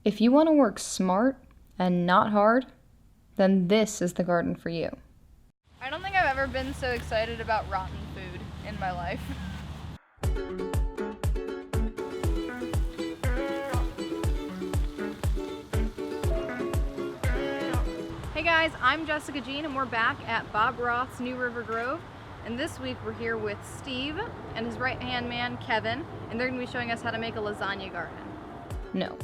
If you want to work smart and not hard, then this is the garden for you. I don't think I've ever been so excited about rotten food in my life. Hey guys, I'm Jessica Jean and we're back at Bob Roth's New River Grove. And this week we're here with Steve and his right-hand man, Kevin, and they're going to be showing us how to make a lasagna garden. No,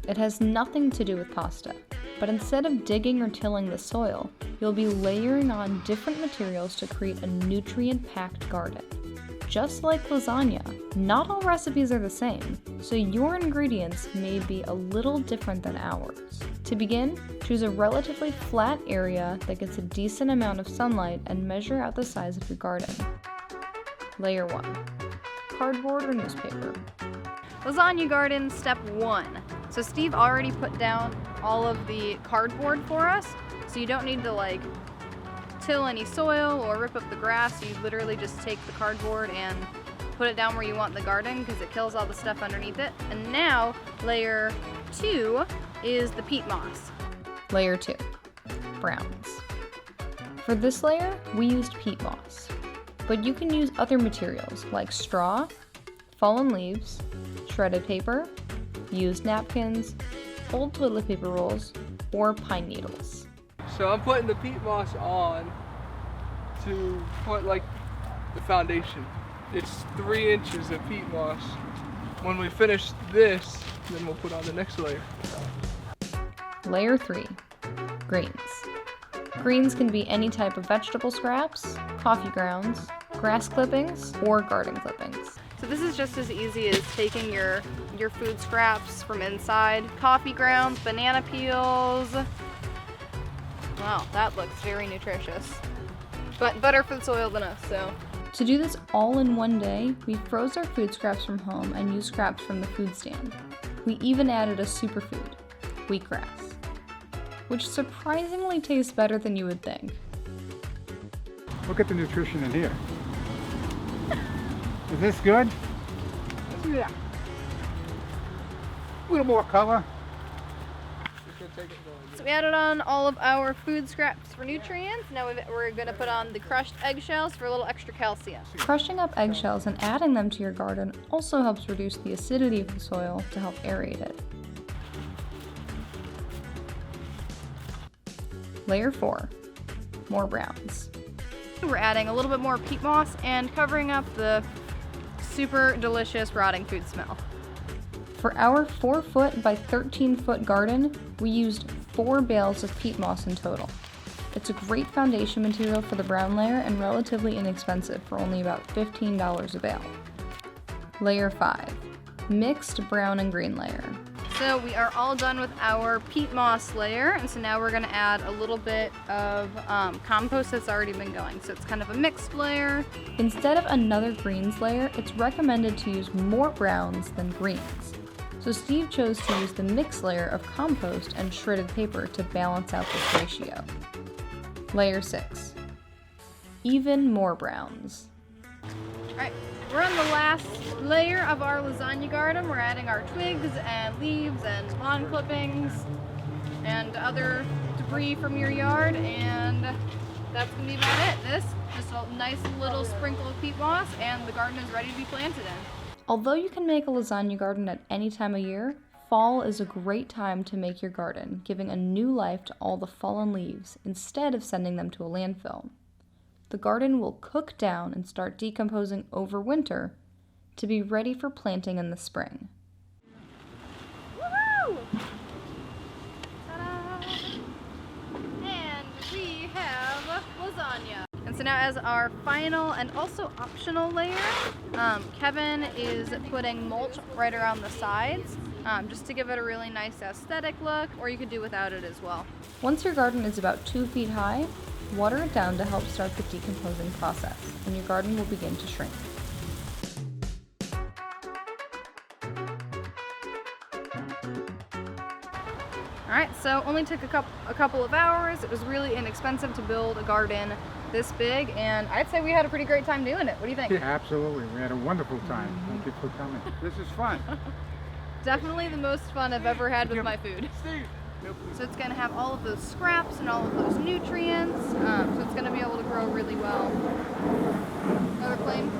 it has nothing to do with pasta, but instead of digging or tilling the soil, you'll be layering on different materials to create a nutrient-packed garden. Just like lasagna, not all recipes are the same, so your ingredients may be a little different than ours. To begin, choose a relatively flat area that gets a decent amount of sunlight and measure out the size of your garden. Layer 1. Cardboard or newspaper. Lasagna garden, step 1. So Steve already put down all of the cardboard for us, so you don't need to till any soil or rip up the grass. You literally just take the cardboard and put it down where you want in the garden because it kills all the stuff underneath it. And now layer 2 is the peat moss. Layer 2. Browns. For this layer, we used peat moss, but you can use other materials like straw, fallen leaves, shredded paper, used napkins, old toilet paper rolls, or pine needles. So I'm putting the peat moss on to put the foundation. It's 3 inches of peat moss. When we finish this, then we'll put on the next layer. Layer 3. Greens. Greens can be any type of vegetable scraps, coffee grounds, grass clippings, or garden clippings. So this is just as easy as taking your food scraps from inside. Coffee grounds, banana peels. Wow, that looks very nutritious. But better for the soil than us, so. To do this all in one day, we froze our food scraps from home and used scraps from the food stand. We even added a superfood, wheatgrass, which surprisingly tastes better than you would think. Look at the nutrition in here. Is this good? Yeah. A little more color. So we added on all of our food scraps for nutrients. Now we're going to put on the crushed eggshells for a little extra calcium. Crushing up eggshells and adding them to your garden also helps reduce the acidity of the soil to help aerate it. Layer 4. More browns. We're adding a little bit more peat moss and covering up the super delicious rotting food smell. For our 4-foot by 13-foot garden, we used 4 bales of peat moss in total. It's a great foundation material for the brown layer and relatively inexpensive for only about $15 a bale. Layer 5. Mixed brown and green layer. So we are all done with our peat moss layer, and so now we're going to add a little bit of compost that's already been going. So it's kind of a mixed layer. Instead of another greens layer, it's recommended to use more browns than greens. So Steve chose to use the mixed layer of compost and shredded paper to balance out this ratio. Layer 6. Even more browns. Alright, we're on the last layer of our lasagna garden. We're adding our twigs and leaves and lawn clippings and other debris from your yard, and that's going to be about it. This, just a nice little sprinkle of peat moss, and the garden is ready to be planted in. Although you can make a lasagna garden at any time of year, fall is a great time to make your garden, giving a new life to all the fallen leaves instead of sending them to a landfill. The garden will cook down and start decomposing over winter to be ready for planting in the spring. Woohoo! Ta-da! And we have lasagna. And so now as our final and also optional layer, Kevin is putting mulch right around the sides just to give it a really nice aesthetic look, or you could do without it as well. Once your garden is about 2 feet high, water it down to help start the decomposing process, and your garden will begin to shrink. Alright, so only took a couple of hours. It was really inexpensive to build a garden this big, and I'd say we had a pretty great time doing it. What do you think? Yeah, absolutely. We had a wonderful time. Thank you for coming. This is fun. Definitely the most fun I've ever had with Yep. my food. Steve. Nope. So it's going to have all of those scraps and all of those nutrients. So it's going to be able to grow really well. Another plane.